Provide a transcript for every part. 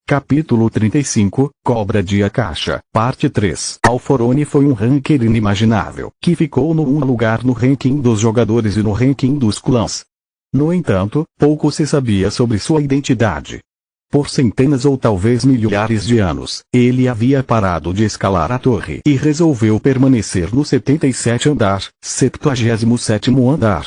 Capítulo 35, Cobra de Akasha, Parte 3. Alforone foi um ranker inimaginável, que ficou no lugar no ranking dos jogadores e no ranking dos clãs. No entanto, pouco se sabia sobre sua identidade. Por centenas ou talvez milhares de anos, ele havia parado de escalar a torre e resolveu permanecer no 77º andar, 77º andar.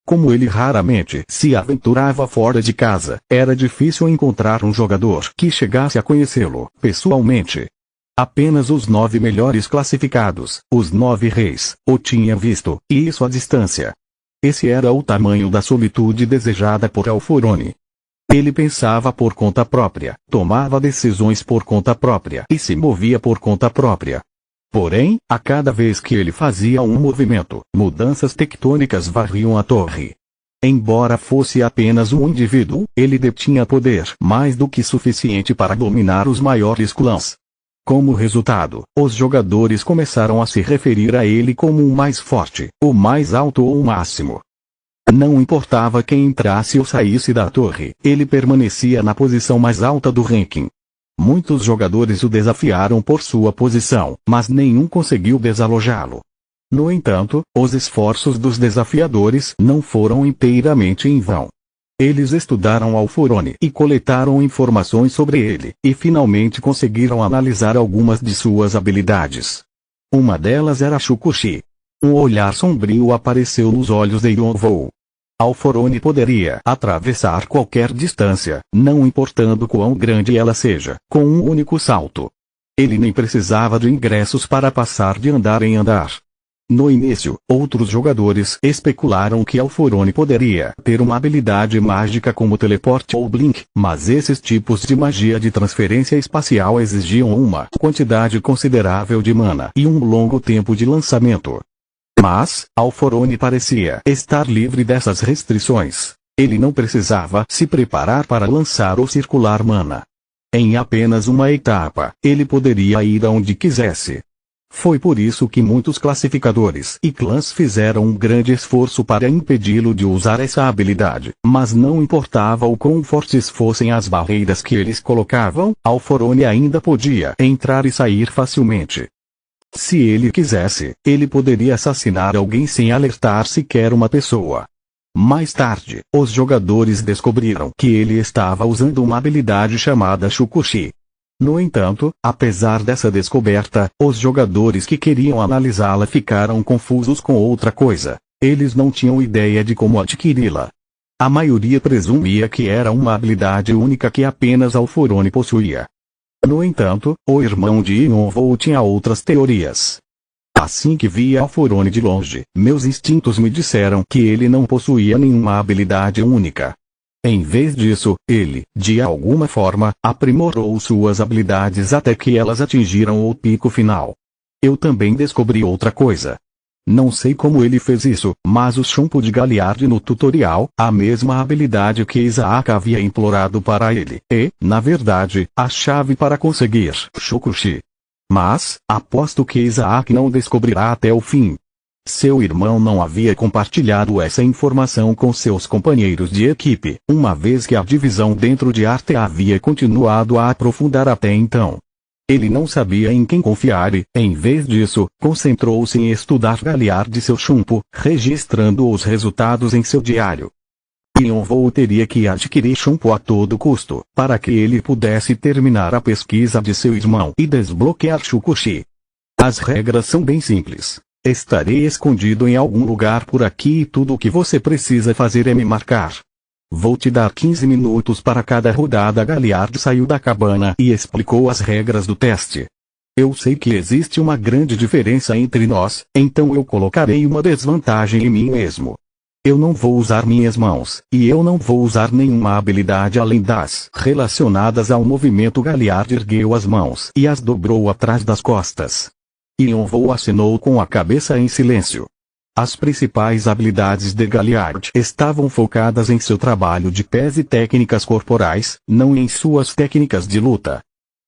Como ele raramente se aventurava fora de casa, era difícil encontrar um jogador que chegasse a conhecê-lo pessoalmente. Apenas os 9 melhores classificados, os 9 reis, o tinha visto, e isso à distância. Esse era o tamanho da solitude desejada por Alforone. Ele pensava por conta própria, tomava decisões por conta própria e se movia por conta própria. Porém, a cada vez que ele fazia um movimento, mudanças tectônicas varriam a torre. Embora fosse apenas um indivíduo, ele detinha poder mais do que suficiente para dominar os maiores clãs. Como resultado, os jogadores começaram a se referir a ele como o mais forte, o mais alto ou o máximo. Não importava quem entrasse ou saísse da torre, ele permanecia na posição mais alta do ranking. Muitos jogadores o desafiaram por sua posição, mas nenhum conseguiu desalojá-lo. No entanto, os esforços dos desafiadores não foram inteiramente em vão. Eles estudaram Alforone e coletaram informações sobre ele, e finalmente conseguiram analisar algumas de suas habilidades. Uma delas era Shukushi. Um olhar sombrio apareceu nos olhos de Yonvou. Alforone poderia atravessar qualquer distância, não importando quão grande ela seja, com um único salto. Ele nem precisava de ingressos para passar de andar em andar. No início, outros jogadores especularam que Alforone poderia ter uma habilidade mágica como teleporte ou blink, mas esses tipos de magia de transferência espacial exigiam uma quantidade considerável de mana e um longo tempo de lançamento. Mas, Alforone parecia estar livre dessas restrições. Ele não precisava se preparar para lançar ou circular mana. Em apenas uma etapa, ele poderia ir aonde quisesse. Foi por isso que muitos classificadores e clãs fizeram um grande esforço para impedi-lo de usar essa habilidade, mas não importava o quão fortes fossem as barreiras que eles colocavam, Alforone ainda podia entrar e sair facilmente. Se ele quisesse, ele poderia assassinar alguém sem alertar sequer uma pessoa. Mais tarde, os jogadores descobriram que ele estava usando uma habilidade chamada Shukushi. No entanto, apesar dessa descoberta, os jogadores que queriam analisá-la ficaram confusos com outra coisa. Eles não tinham ideia de como adquiri-la. A maioria presumia que era uma habilidade única que apenas Alforone possuía. No entanto, o irmão de Yonvou tinha outras teorias. Assim que via Alforone de longe, meus instintos me disseram que ele não possuía nenhuma habilidade única. Em vez disso, ele, de alguma forma, aprimorou suas habilidades até que elas atingiram o pico final. Eu também descobri outra coisa. Não sei como ele fez isso, mas o chumbo de Galliard no tutorial, a mesma habilidade que Isaac havia implorado para ele, e, na verdade, a chave para conseguir Shukushi. Mas, aposto que Isaac não descobrirá até o fim. Seu irmão não havia compartilhado essa informação com seus companheiros de equipe, uma vez que a divisão dentro de Arte havia continuado a aprofundar até então. Ele não sabia em quem confiar e, em vez disso, concentrou-se em estudar Galliard de seu chumbo, registrando os resultados em seu diário. Yonvou teria que adquirir chumbo a todo custo, para que ele pudesse terminar a pesquisa de seu irmão e desbloquear Shukushi. As regras são bem simples. Estarei escondido em algum lugar por aqui e tudo o que você precisa fazer é me marcar. Vou te dar 15 minutos para cada rodada. Galliard saiu da cabana e explicou as regras do teste. Eu sei que existe uma grande diferença entre nós, então eu colocarei uma desvantagem em mim mesmo. Eu não vou usar minhas mãos, e eu não vou usar nenhuma habilidade além das relacionadas ao movimento. Galliard ergueu as mãos e as dobrou atrás das costas. Yonvou assinou com a cabeça em silêncio. As principais habilidades de Galliard estavam focadas em seu trabalho de pés e técnicas corporais, não em suas técnicas de luta.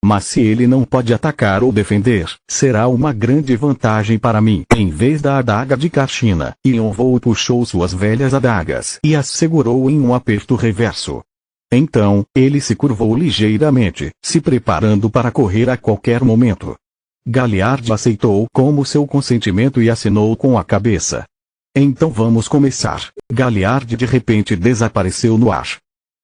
Mas se ele não pode atacar ou defender, será uma grande vantagem para mim. Em vez da adaga de Kashina, Yonvou puxou suas velhas adagas e as segurou em um aperto reverso. Então, ele se curvou ligeiramente, se preparando para correr a qualquer momento. Galliard aceitou como seu consentimento e assinou com a cabeça. Então vamos começar. Galliard de repente desapareceu no ar.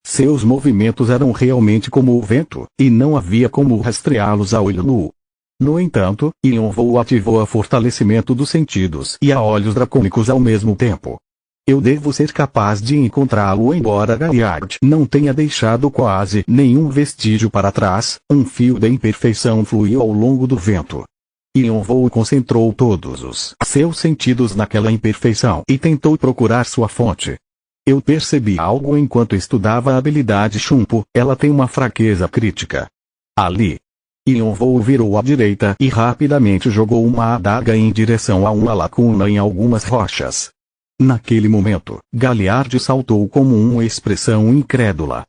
Seus movimentos eram realmente como o vento, e não havia como rastreá-los a olho nu. No entanto, Yonvou ativou o fortalecimento dos sentidos e a olhos dracônicos ao mesmo tempo. Eu devo ser capaz de encontrá-lo embora Galliard não tenha deixado quase nenhum vestígio para trás, um fio de imperfeição fluiu ao longo do vento. Yonvou concentrou todos os seus sentidos naquela imperfeição e tentou procurar sua fonte. Eu percebi algo enquanto estudava a habilidade Shunpo, ela tem uma fraqueza crítica. Ali. Yonvou virou à direita e rapidamente jogou uma adaga em direção a uma lacuna em algumas rochas. Naquele momento, Galliard saltou como uma expressão incrédula.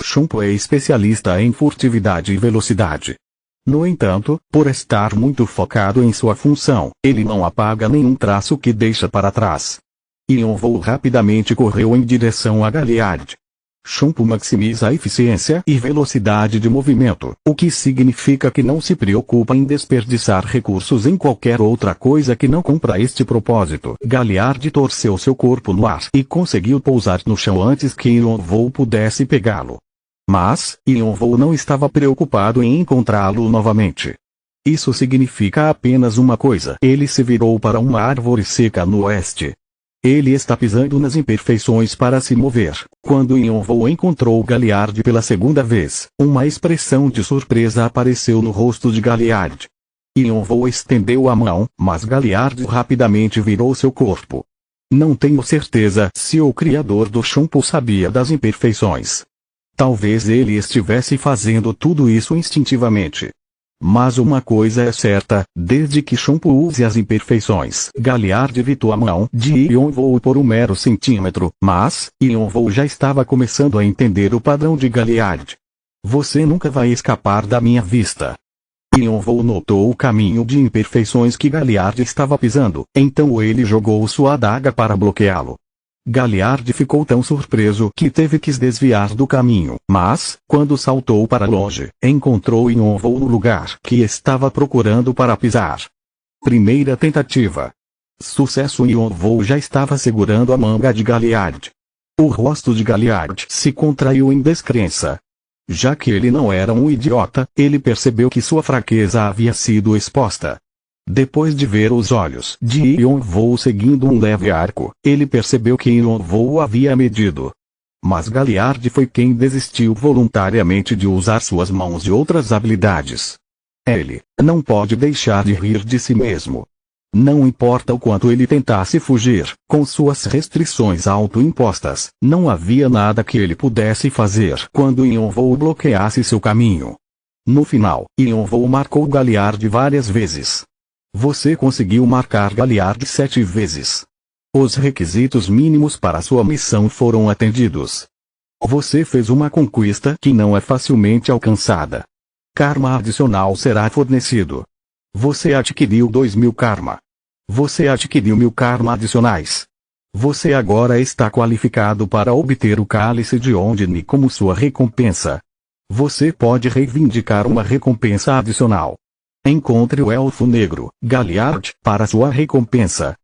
Shunpo é especialista em furtividade e velocidade. No entanto, por estar muito focado em sua função, ele não apaga nenhum traço que deixa para trás. Yonvou rapidamente correu em direção a Galliard. Shunpo maximiza a eficiência e velocidade de movimento, o que significa que não se preocupa em desperdiçar recursos em qualquer outra coisa que não cumpra este propósito. Galliard torceu seu corpo no ar e conseguiu pousar no chão antes que Yonvou pudesse pegá-lo. Mas, Yonvou não estava preocupado em encontrá-lo novamente. Isso significa apenas uma coisa. Ele se virou para uma árvore seca no oeste. Ele está pisando nas imperfeições para se mover. Quando Yonvou encontrou Galliard pela segunda vez, uma expressão de surpresa apareceu no rosto de Galliard. Yonvou estendeu a mão, mas Galliard rapidamente virou seu corpo. Não tenho certeza se o criador do Shunpo sabia das imperfeições. Talvez ele estivesse fazendo tudo isso instintivamente. Mas uma coisa é certa, desde que Shunpo use as imperfeições. Galliard evitou a mão de Yonvou por um mero centímetro, mas, Yonvou já estava começando a entender o padrão de Galliard. Você nunca vai escapar da minha vista. Yonvou notou o caminho de imperfeições que Galliard estava pisando, então ele jogou sua adaga para bloqueá-lo. Galliard ficou tão surpreso que teve que se desviar do caminho, mas, quando saltou para longe, encontrou Yonvou no lugar que estava procurando para pisar. Primeira tentativa. Sucesso. Yonvou já estava segurando a manga de Galliard. O rosto de Galliard se contraiu em descrença. Já que ele não era um idiota, ele percebeu que sua fraqueza havia sido exposta. Depois de ver os olhos de Yonvou seguindo um leve arco, ele percebeu que Yonvou havia medido. Mas Galliard foi quem desistiu voluntariamente de usar suas mãos e outras habilidades. Ele não pode deixar de rir de si mesmo. Não importa o quanto ele tentasse fugir, com suas restrições autoimpostas, não havia nada que ele pudesse fazer quando Yonvou bloqueasse seu caminho. No final, Yonvou marcou Galliard várias vezes. Você conseguiu marcar Galliard 7 vezes. Os requisitos mínimos para sua missão foram atendidos. Você fez uma conquista que não é facilmente alcançada. Karma adicional será fornecido. Você adquiriu 2000 karma. Você adquiriu 1000 karma adicionais. Você agora está qualificado para obter o cálice de Ondni como sua recompensa. Você pode reivindicar uma recompensa adicional. Encontre o Elfo Negro, Galliard, para sua recompensa.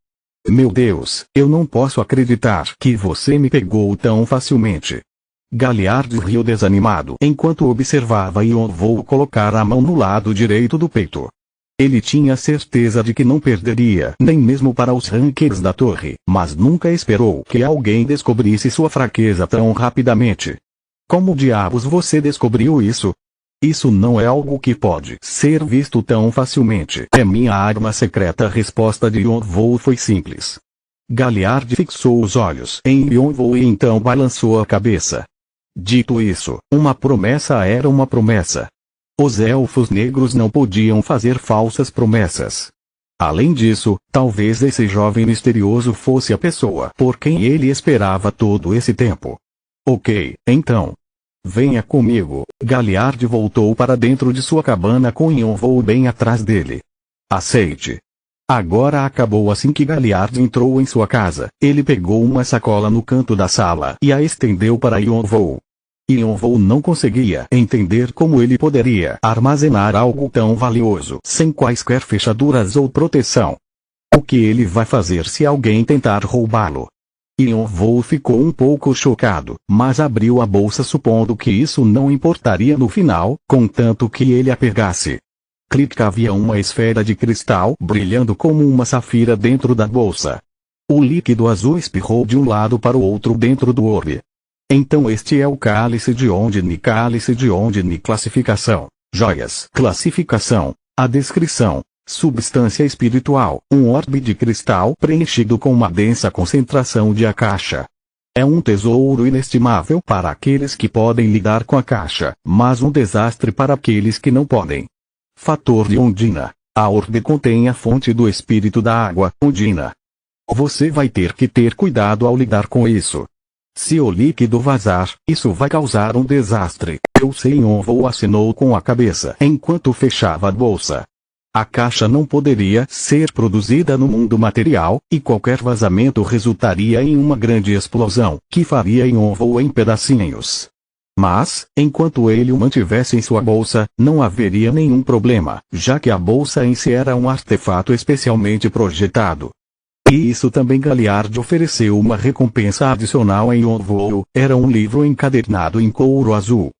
Meu Deus, eu não posso acreditar que você me pegou tão facilmente. Galliard riu desanimado enquanto observava Yonvou colocar a mão no lado direito do peito. Ele tinha certeza de que não perderia nem mesmo para os rankers da torre, mas nunca esperou que alguém descobrisse sua fraqueza tão rapidamente. Como diabos você descobriu isso? Isso não é algo que pode ser visto tão facilmente. É minha arma secreta. A resposta de Yonvou foi simples. Galliard fixou os olhos em Yonvou e então balançou a cabeça. Dito isso, uma promessa era uma promessa. Os elfos negros não podiam fazer falsas promessas. Além disso, talvez esse jovem misterioso fosse a pessoa por quem ele esperava todo esse tempo. Ok, então. Venha comigo. Galliard voltou para dentro de sua cabana com Yonvou bem atrás dele. Aceite. Agora acabou. Assim que Galliard entrou em sua casa, ele pegou uma sacola no canto da sala e a estendeu para Yonvou. Yonvou não conseguia entender como ele poderia armazenar algo tão valioso sem quaisquer fechaduras ou proteção. O que ele vai fazer se alguém tentar roubá-lo? Yonvou ficou um pouco chocado, mas abriu a bolsa supondo que isso não importaria no final, contanto que ele a pegasse. Clique, havia uma esfera de cristal brilhando como uma safira dentro da bolsa. O líquido azul espirrou de um lado para o outro dentro do orbe. Então este é o cálice de Ondine. Cálice de Ondine. Classificação: joias. Classificação: a descrição: substância espiritual, um orbe de cristal preenchido com uma densa concentração de Akasha. É um tesouro inestimável para aqueles que podem lidar com a Akasha, mas um desastre para aqueles que não podem. Fator de Ondina: a orbe contém a fonte do espírito da água, Ondina. Você vai ter que ter cuidado ao lidar com isso. Se o líquido vazar, isso vai causar um desastre. Eu sei. Yonvou assinou com a cabeça enquanto fechava a bolsa. A caixa não poderia ser produzida no mundo material, e qualquer vazamento resultaria em uma grande explosão, que faria Yonvou em pedacinhos. Mas, enquanto ele o mantivesse em sua bolsa, não haveria nenhum problema, já que a bolsa em si era um artefato especialmente projetado. E isso também Galliard ofereceu uma recompensa adicional a Yonvou. Era um livro encadernado em couro azul.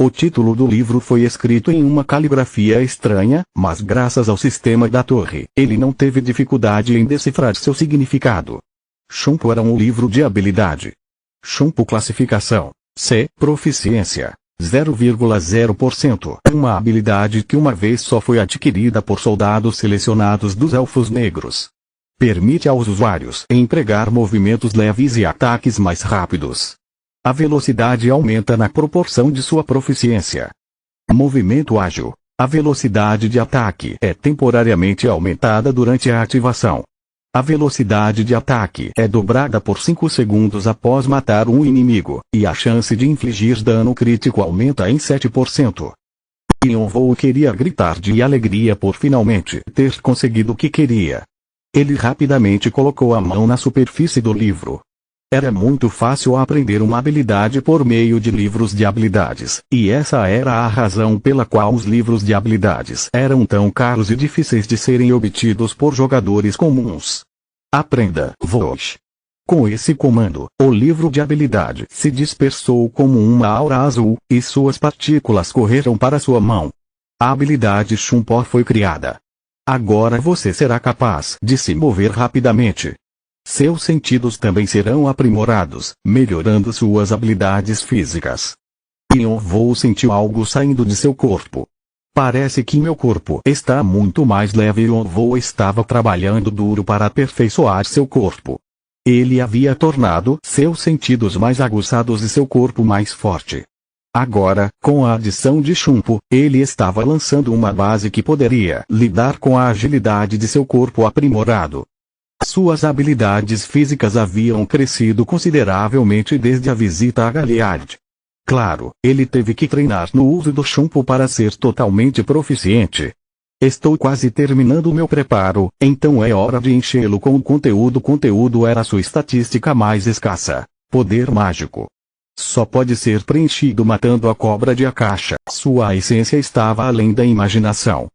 O título do livro foi escrito em uma caligrafia estranha, mas graças ao sistema da torre, ele não teve dificuldade em decifrar seu significado. Shunpo era um livro de habilidade. Shunpo classificação: C. Proficiência: 0,0%. Uma habilidade que uma vez só foi adquirida por soldados selecionados dos Elfos Negros. Permite aos usuários empregar movimentos leves e ataques mais rápidos. A velocidade aumenta na proporção de sua proficiência. Movimento ágil: a velocidade de ataque é temporariamente aumentada durante a ativação. A velocidade de ataque é dobrada por 5 segundos após matar um inimigo, e a chance de infligir dano crítico aumenta em 7%. Yonvou queria gritar de alegria por finalmente ter conseguido o que queria. Ele rapidamente colocou a mão na superfície do livro. Era muito fácil aprender uma habilidade por meio de livros de habilidades, e essa era a razão pela qual os livros de habilidades eram tão caros e difíceis de serem obtidos por jogadores comuns. Aprenda Vosh. Com esse comando, o livro de habilidade se dispersou como uma aura azul, e suas partículas correram para sua mão. A habilidade Shunpo foi criada. Agora você será capaz de se mover rapidamente. Seus sentidos também serão aprimorados, melhorando suas habilidades físicas. Yonvou sentiu algo saindo de seu corpo. Parece que meu corpo está muito mais leve. Yonvou estava trabalhando duro para aperfeiçoar seu corpo. Ele havia tornado seus sentidos mais aguçados e seu corpo mais forte. Agora, com a adição de Shunpo, ele estava lançando uma base que poderia lidar com a agilidade de seu corpo aprimorado. Suas habilidades físicas haviam crescido consideravelmente desde a visita a Galliard. Claro, ele teve que treinar no uso do Shunpo para ser totalmente proficiente. Estou quase terminando meu preparo, então é hora de enchê-lo com o conteúdo. O conteúdo era sua estatística mais escassa. Poder mágico. Só pode ser preenchido matando a cobra de Akasha. Sua essência estava além da imaginação.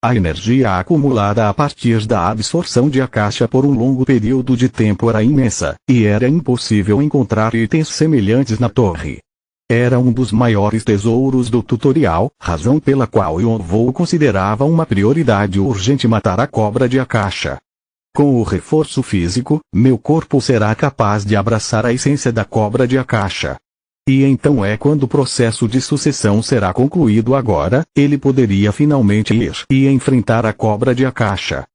A energia acumulada a partir da absorção de Akasha por um longo período de tempo era imensa, e era impossível encontrar itens semelhantes na torre. Era um dos maiores tesouros do tutorial, razão pela qual Yonvou considerava uma prioridade urgente matar a cobra de Akasha. Com o reforço físico, meu corpo será capaz de abraçar a essência da cobra de Akasha. E então é quando o processo de sucessão será concluído. Agora, ele poderia finalmente ir e enfrentar a cobra de Akasha.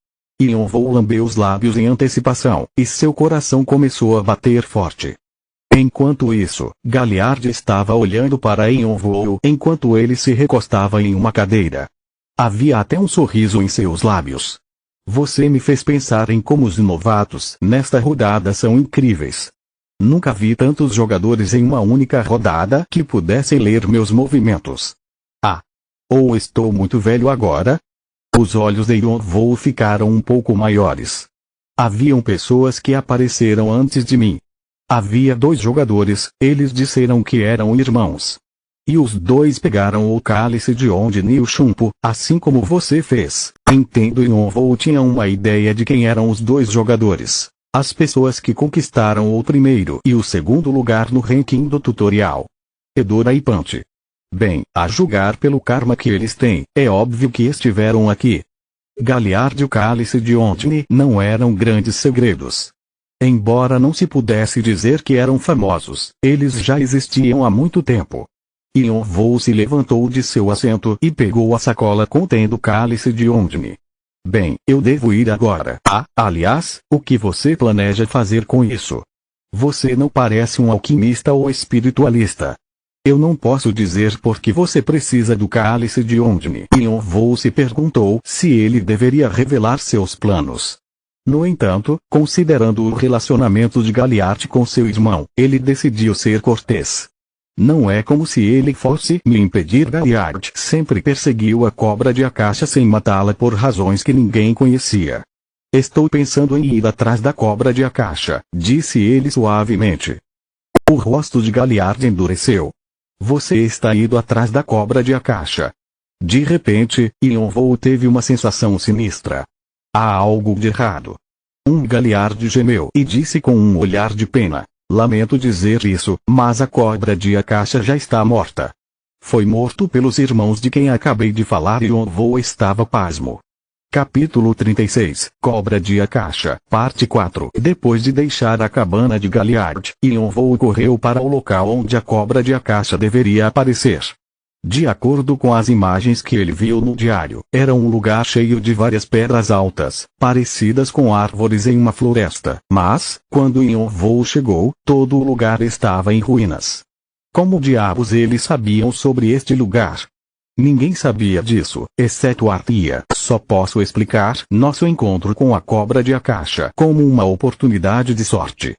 Yonvou lambeu os lábios em antecipação, e seu coração começou a bater forte. Enquanto isso, Galliard estava olhando para Yonvou enquanto ele se recostava em uma cadeira. Havia até um sorriso em seus lábios. Você me fez pensar em como os novatos nesta rodada são incríveis. Nunca vi tantos jogadores em uma única rodada que pudessem ler meus movimentos. Ah! Ou estou muito velho agora? Os olhos de Yonvou ficaram um pouco maiores. Haviam pessoas que apareceram antes de mim. Havia 2 jogadores, eles disseram que eram irmãos. E os dois pegaram o cálice de Ondine e o chumbo, assim como você fez. Entendo. Yonvou tinha uma ideia de quem eram os dois jogadores. As pessoas que conquistaram o primeiro e o segundo lugar no ranking do tutorial. Edora e Punch. Bem, a julgar pelo karma que eles têm, é óbvio que estiveram aqui. Galliard e o cálice de Ondine não eram grandes segredos. Embora não se pudesse dizer que eram famosos, eles já existiam há muito tempo. Yonvou se levantou de seu assento e pegou a sacola contendo o cálice de Ondine. Bem, eu devo ir agora. Aliás, o que você planeja fazer com isso? Você não parece um alquimista ou espiritualista. Eu não posso dizer porque você precisa do cálice de Ondine. Yonvou se perguntou se ele deveria revelar seus planos. No entanto, considerando o relacionamento de Galliard com seu irmão, ele decidiu ser cortês. Não é como se ele fosse me impedir. Galliard sempre perseguiu a cobra de Akasha sem matá-la por razões que ninguém conhecia. Estou pensando em ir atrás da cobra de Akasha, disse ele suavemente. O rosto de Galliard endureceu. Você está indo atrás da cobra de Akasha. De repente, Yonvou teve uma sensação sinistra. Há algo de errado. Galliard gemeu e disse com um olhar de pena. Lamento dizer isso, mas a cobra de Akasha já está morta. Foi morto pelos irmãos de quem acabei de falar. Yonvou estava pasmo. Capítulo 36, Cobra de Akasha, Parte 4. Depois de deixar a cabana de Galliard, Yonvou correu para o local onde a cobra de Akasha deveria aparecer. De acordo com as imagens que ele viu no diário, era um lugar cheio de várias pedras altas, parecidas com árvores em uma floresta. Mas, quando Yonvou chegou, todo o lugar estava em ruínas. Como diabos eles sabiam sobre este lugar? Ninguém sabia disso, exceto Arthia. Só posso explicar nosso encontro com a cobra de Akasha como uma oportunidade de sorte.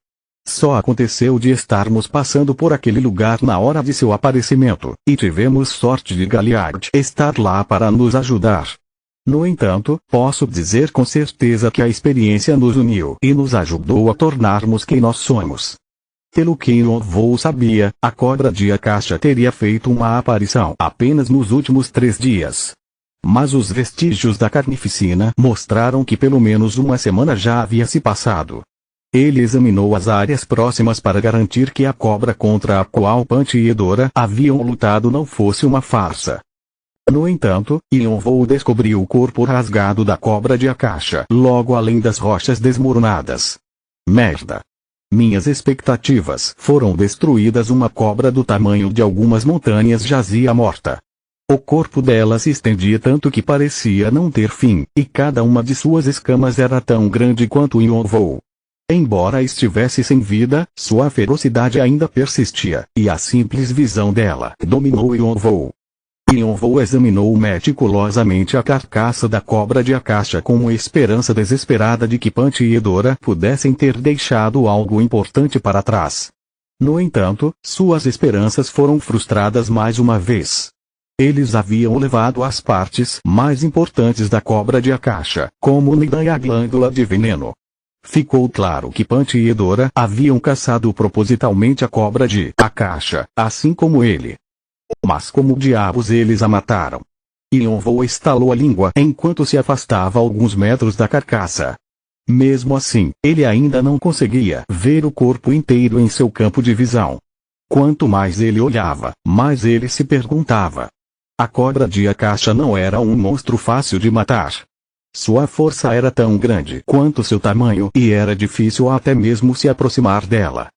Só aconteceu de estarmos passando por aquele lugar na hora de seu aparecimento, e tivemos sorte de Galliard estar lá para nos ajudar. No entanto, posso dizer com certeza que a experiência nos uniu e nos ajudou a tornarmos quem nós somos. Pelo que Yonvou sabia, a cobra de Akasha teria feito uma aparição apenas nos últimos 3 dias. Mas os vestígios da carnificina mostraram que pelo menos uma semana já havia se passado. Ele examinou as áreas próximas para garantir que a cobra contra a qual Punch e Edora haviam lutado não fosse uma farsa. No entanto, Yonvou descobriu o corpo rasgado da cobra de Akasha logo além das rochas desmoronadas. Merda! Minhas expectativas foram destruídas. Uma cobra do tamanho de algumas montanhas jazia morta. O corpo dela se estendia tanto que parecia não ter fim, e cada uma de suas escamas era tão grande quanto Yonvou. Embora estivesse sem vida, sua ferocidade ainda persistia, e a simples visão dela dominou Yonvou. Yonvou examinou meticulosamente a carcaça da cobra de Akasha com uma esperança desesperada de que Punch e Edora pudessem ter deixado algo importante para trás. No entanto, suas esperanças foram frustradas mais uma vez. Eles haviam levado as partes mais importantes da cobra de Akasha, como o Nidan e a glândula de veneno. Ficou claro que Punch e Edora haviam caçado propositalmente a cobra de Akasha, assim como ele. Mas como diabos eles a mataram? Yonvou estalou a língua enquanto se afastava alguns metros da carcaça. Mesmo assim, ele ainda não conseguia ver o corpo inteiro em seu campo de visão. Quanto mais ele olhava, mais ele se perguntava. A cobra de Akasha não era um monstro fácil de matar. Sua força era tão grande quanto seu tamanho e era difícil até mesmo se aproximar dela.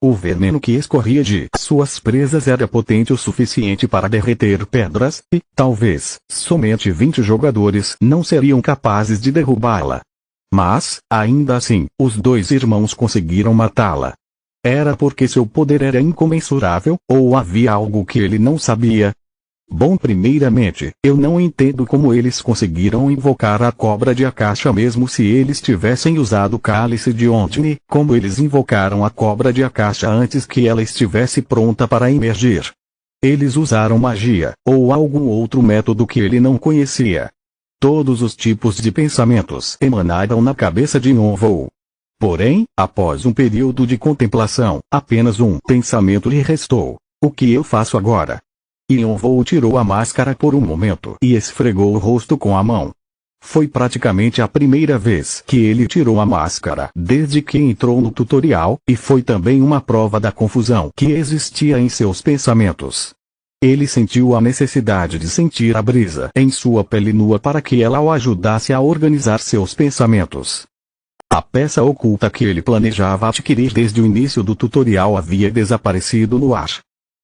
O veneno que escorria de suas presas era potente o suficiente para derreter pedras, e, talvez, somente 20 jogadores não seriam capazes de derrubá-la. Mas, ainda assim, os 2 irmãos conseguiram matá-la. Era porque seu poder era incomensurável, ou havia algo que ele não sabia? Bom, primeiramente, eu não entendo como eles conseguiram invocar a cobra de Akasha mesmo se eles tivessem usado o cálice de Ondine, como eles invocaram a cobra de Akasha antes que ela estivesse pronta para emergir. Eles usaram magia, ou algum outro método que ele não conhecia. Todos os tipos de pensamentos emanaram na cabeça de Yonvou. Porém, após um período de contemplação, apenas um pensamento lhe restou. O que eu faço agora? Yonvou tirou a máscara por um momento e esfregou o rosto com a mão. Foi praticamente a primeira vez que ele tirou a máscara desde que entrou no tutorial, e foi também uma prova da confusão que existia em seus pensamentos. Ele sentiu a necessidade de sentir a brisa em sua pele nua para que ela o ajudasse a organizar seus pensamentos. A peça oculta que ele planejava adquirir desde o início do tutorial havia desaparecido no ar.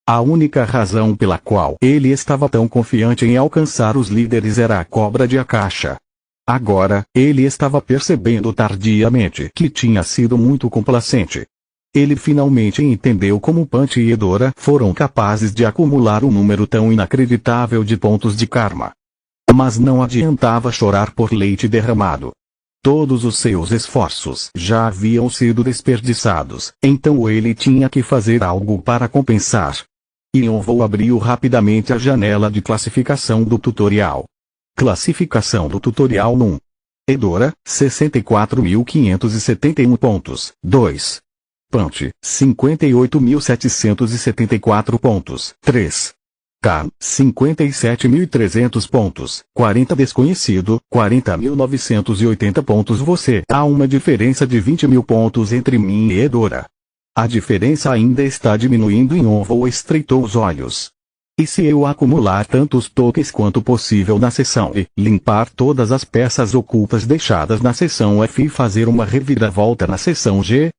A única razão pela qual ele estava tão confiante em alcançar os líderes era a cobra de Akasha. Agora, ele estava percebendo tardiamente que tinha sido muito complacente. Ele finalmente entendeu como Punch e Edora foram capazes de acumular um número tão inacreditável de pontos de karma. Mas não adiantava chorar por leite derramado. Todos os seus esforços já haviam sido desperdiçados, então ele tinha que fazer algo para compensar. Yonvou abriu rapidamente a janela de classificação do tutorial. Classificação do tutorial 1. Edora, 64.571 pontos. 2. Punch, 58.774 pontos. 3. K, 57.300 pontos. 40 desconhecido, 40.980 pontos. Você. Há uma diferença de 20.000 pontos entre mim e Edora. A diferença ainda está diminuindo. Yonvou estreitou os olhos. E se eu acumular tantos tokens quanto possível na seção E, limpar todas as peças ocultas deixadas na seção F e fazer uma reviravolta na seção G?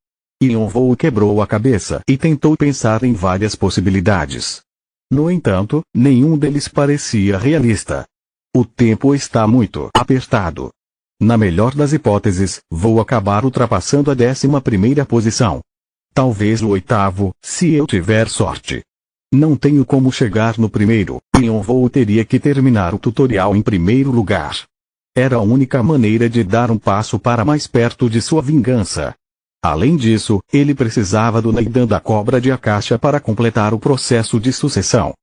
Yonvou quebrou a cabeça e tentou pensar em várias possibilidades. No entanto, nenhum deles parecia realista. O tempo está muito apertado. Na melhor das hipóteses, vou acabar ultrapassando a 11ª posição. Talvez o 8º, se eu tiver sorte. Não tenho como chegar no primeiro. Yonvou teria que terminar o tutorial em primeiro lugar. Era a única maneira de dar um passo para mais perto de sua vingança. Além disso, ele precisava do Neidan da Cobra de Akasha para completar o processo de sucessão.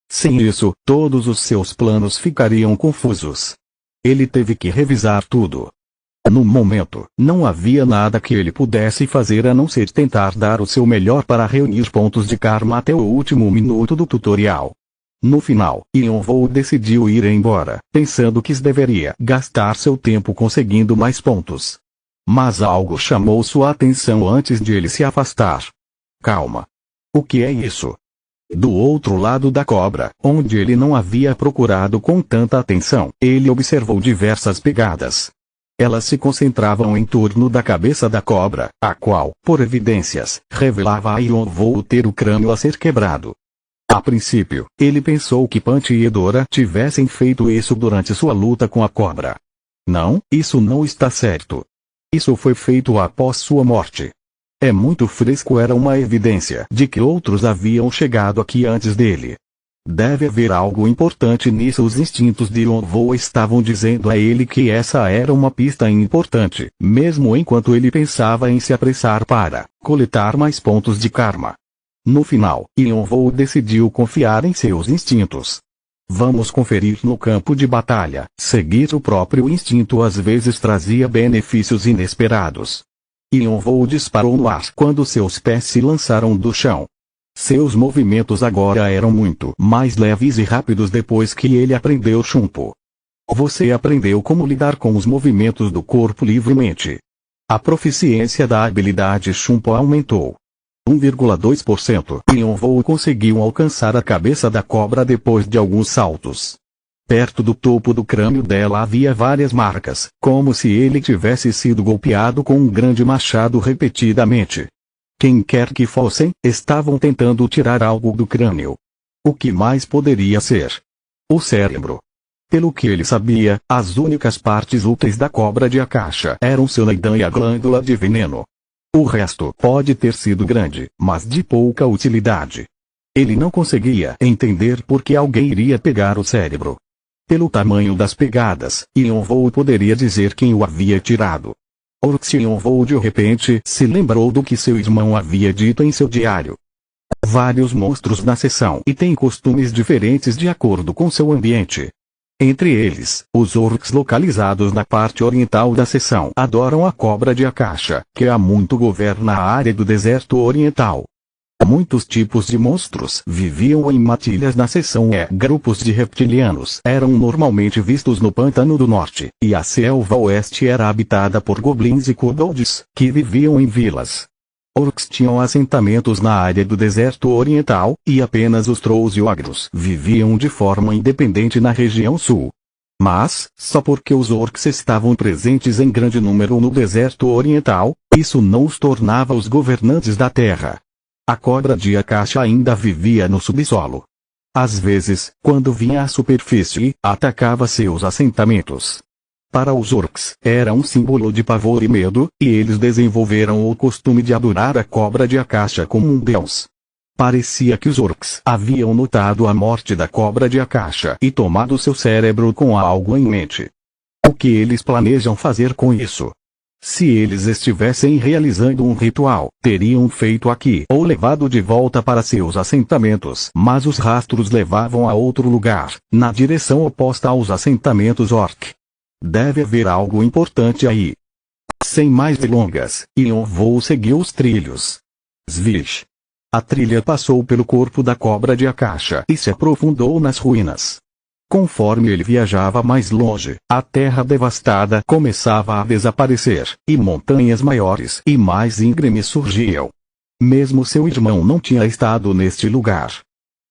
Sem isso, todos os seus planos ficariam confusos. Ele teve que revisar tudo. No momento, não havia nada que ele pudesse fazer a não ser tentar dar o seu melhor para reunir pontos de karma até o último minuto do tutorial. No final, Yonvou decidiu ir embora, pensando que deveria gastar seu tempo conseguindo mais pontos. Mas algo chamou sua atenção antes de ele se afastar. Calma. O que é isso? Do outro lado da cobra, onde ele não havia procurado com tanta atenção, ele observou diversas pegadas. Elas se concentravam em torno da cabeça da cobra, a qual, por evidências, revelava a Yonvou ter o crânio a ser quebrado. A princípio, ele pensou que Punch e Edora tivessem feito isso durante sua luta com a cobra. Não, isso não está certo. Isso foi feito após sua morte. É muito fresco. Era uma evidência de que outros haviam chegado aqui antes dele. Deve haver algo importante nisso. Os instintos de Yonvou estavam dizendo a ele que essa era uma pista importante, mesmo enquanto ele pensava em se apressar para coletar mais pontos de karma. No final, Yonvou decidiu confiar em seus instintos. Vamos conferir no campo de batalha. Seguir o próprio instinto às vezes trazia benefícios inesperados. Yonvou disparou no ar quando seus pés se lançaram do chão. Seus movimentos agora eram muito mais leves e rápidos depois que ele aprendeu Shunpo. Você aprendeu como lidar com os movimentos do corpo livremente. A proficiência da habilidade Shunpo aumentou. 1,2%. Yonvou conseguiu alcançar a cabeça da cobra depois de alguns saltos. Perto do topo do crânio dela havia várias marcas, como se ele tivesse sido golpeado com um grande machado repetidamente. Quem quer que fossem, estavam tentando tirar algo do crânio. O que mais poderia ser? O cérebro. Pelo que ele sabia, as únicas partes úteis da cobra de Akasha eram seu Neidan e a glândula de veneno. O resto pode ter sido grande, mas de pouca utilidade. Ele não conseguia entender por que alguém iria pegar o cérebro. Pelo tamanho das pegadas, Yonvou poderia dizer quem o havia tirado. Yonvou de repente se lembrou do que seu irmão havia dito em seu diário. Vários monstros na seção e têm costumes diferentes de acordo com seu ambiente. Entre eles, os orcs localizados na parte oriental da seção adoram a cobra de Akasha, que há muito governa a área do deserto oriental. Muitos tipos de monstros viviam em matilhas na seção E. Grupos de reptilianos eram normalmente vistos no Pântano do Norte, e a selva oeste era habitada por goblins e kobolds, que viviam em vilas. Orcs tinham assentamentos na área do deserto oriental, e apenas os trolls e ogros viviam de forma independente na região sul. Mas, só porque os orcs estavam presentes em grande número no deserto oriental, isso não os tornava os governantes da terra. A cobra de Akasha ainda vivia no subsolo. Às vezes, quando vinha à superfície, atacava seus assentamentos. Para os orcs, era um símbolo de pavor e medo, e eles desenvolveram o costume de adorar a cobra de Akasha como um deus. Parecia que os orcs haviam notado a morte da cobra de Akasha e tomado seu cérebro com algo em mente. O que eles planejam fazer com isso? Se eles estivessem realizando um ritual, teriam feito aqui ou levado de volta para seus assentamentos, mas os rastros levavam a outro lugar, na direção oposta aos assentamentos orc. Deve haver algo importante aí. Sem mais delongas, Yonvou seguiu os trilhos. Svish. A trilha passou pelo corpo da cobra de Akasha e se aprofundou nas ruínas. Conforme ele viajava mais longe, a terra devastada começava a desaparecer, e montanhas maiores e mais íngremes surgiam. Mesmo seu irmão não tinha estado neste lugar.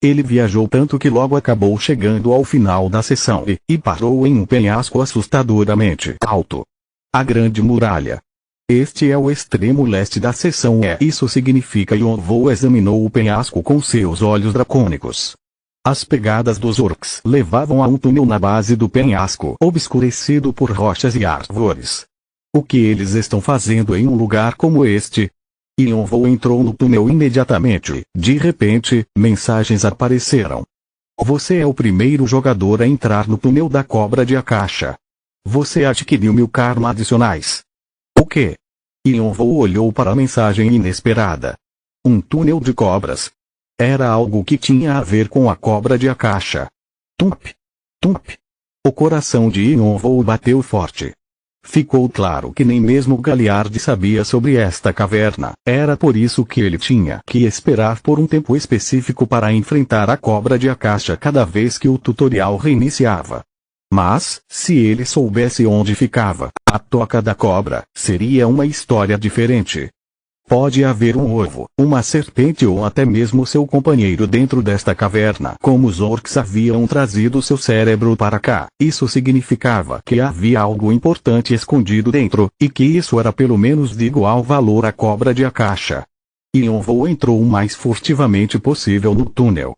Ele viajou tanto que logo acabou chegando ao final da sessão e parou em um penhasco assustadoramente alto. A Grande Muralha. Este é o extremo leste da seção E. Isso significa que Yonvou examinou o penhasco com seus olhos dracônicos. As pegadas dos orcs levavam a um túnel na base do penhasco, obscurecido por rochas e árvores. O que eles estão fazendo em um lugar como este? Yonvou entrou no túnel imediatamente. De repente, mensagens apareceram. Você é o primeiro jogador a entrar no túnel da cobra de Akasha. Você adquiriu 1000 karma adicionais. O quê? Yonvou olhou para a mensagem inesperada. Um túnel de cobras. Era algo que tinha a ver com a cobra de Akasha. Tump! Tump! O coração de Yonvou bateu forte. Ficou claro que nem mesmo Galiard sabia sobre esta caverna. Era por isso que ele tinha que esperar por um tempo específico para enfrentar a cobra de Akasha cada vez que o tutorial reiniciava. Mas, se ele soubesse onde ficava a toca da cobra, seria uma história diferente. Pode haver um ovo, uma serpente ou até mesmo seu companheiro dentro desta caverna. Como os orcs haviam trazido seu cérebro para cá, isso significava que havia algo importante escondido dentro, e que isso era pelo menos de igual valor à cobra de Akasha. Yonvou entrou o mais furtivamente possível no túnel.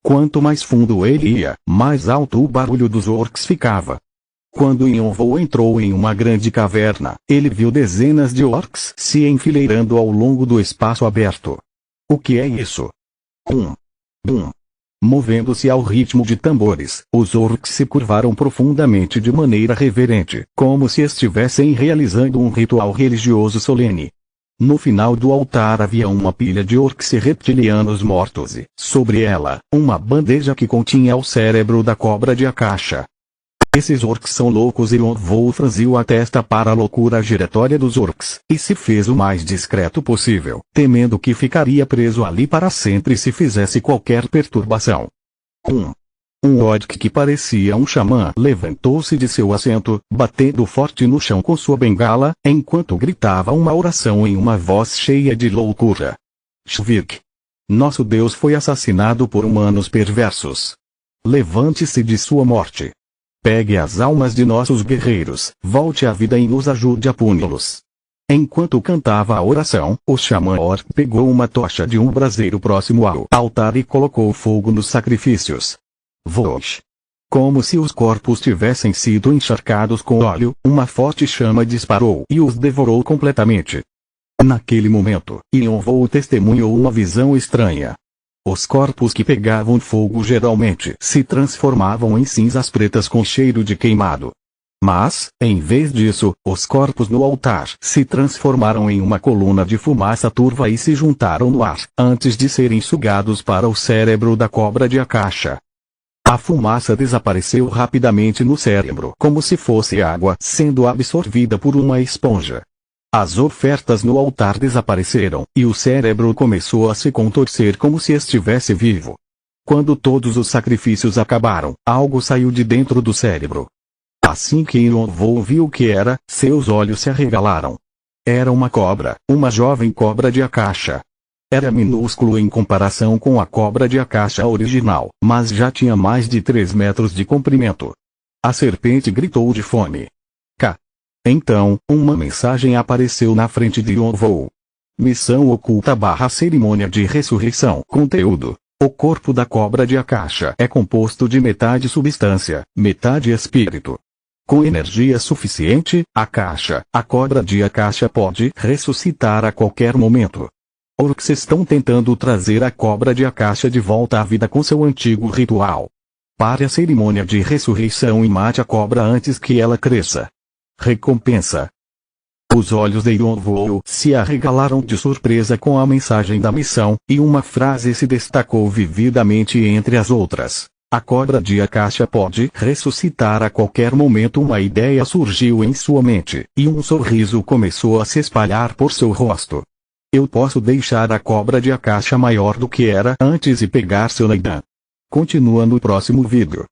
Quanto mais fundo ele ia, mais alto o barulho dos orcs ficava. Quando Yonvou entrou em uma grande caverna, ele viu dezenas de orcs se enfileirando ao longo do espaço aberto. O que é isso? Bum! Bum! Movendo-se ao ritmo de tambores, os orcs se curvaram profundamente de maneira reverente, como se estivessem realizando um ritual religioso solene. No final do altar havia uma pilha de orcs e reptilianos mortos e, sobre ela, uma bandeja que continha o cérebro da cobra de Akasha. Esses orcs são loucos e Yonvou franziu a testa para a loucura giratória dos orcs, e se fez o mais discreto possível, temendo que ficaria preso ali para sempre se fizesse qualquer perturbação. Um orc que parecia um xamã levantou-se de seu assento, batendo forte no chão com sua bengala, enquanto gritava uma oração em uma voz cheia de loucura. Shvik! Nosso Deus foi assassinado por humanos perversos. Levante-se de sua morte. Pegue as almas de nossos guerreiros, volte à vida e nos ajude a puni-los. Enquanto cantava a oração, o xamã orc pegou uma tocha de um braseiro próximo ao altar e colocou fogo nos sacrifícios. Vosh! Como se os corpos tivessem sido encharcados com óleo, uma forte chama disparou e os devorou completamente. Naquele momento, Yonvou testemunhou uma visão estranha. Os corpos que pegavam fogo geralmente se transformavam em cinzas pretas com cheiro de queimado. Mas, em vez disso, os corpos no altar se transformaram em uma coluna de fumaça turva e se juntaram no ar, antes de serem sugados para o cérebro da cobra de Akasha. A fumaça desapareceu rapidamente no cérebro como se fosse água sendo absorvida por uma esponja. As ofertas no altar desapareceram, e o cérebro começou a se contorcer como se estivesse vivo. Quando todos os sacrifícios acabaram, algo saiu de dentro do cérebro. Assim que Yonvou viu o que era, seus olhos se arregalaram. Era uma cobra, uma jovem cobra de Akasha. Era minúsculo em comparação com a cobra de Akasha original, mas já tinha mais de 3 metros de comprimento. A serpente gritou de fome. Então, uma mensagem apareceu na frente de Yonvou. Missão oculta / cerimônia de ressurreição. Conteúdo: o corpo da cobra de Akasha é composto de metade substância, metade espírito. Com energia suficiente, a cobra de Akasha pode ressuscitar a qualquer momento. Orcs estão tentando trazer a cobra de Akasha de volta à vida com seu antigo ritual. Pare a cerimônia de ressurreição e mate a cobra antes que ela cresça. Recompensa. Os olhos de Yonvou se arregalaram de surpresa com a mensagem da missão, e uma frase se destacou vividamente entre as outras. A cobra de Akasha pode ressuscitar a qualquer momento. Uma ideia surgiu em sua mente, e um sorriso começou a se espalhar por seu rosto. Eu posso deixar a cobra de Akasha maior do que era antes e pegar seu Neidan. Continua no próximo vídeo.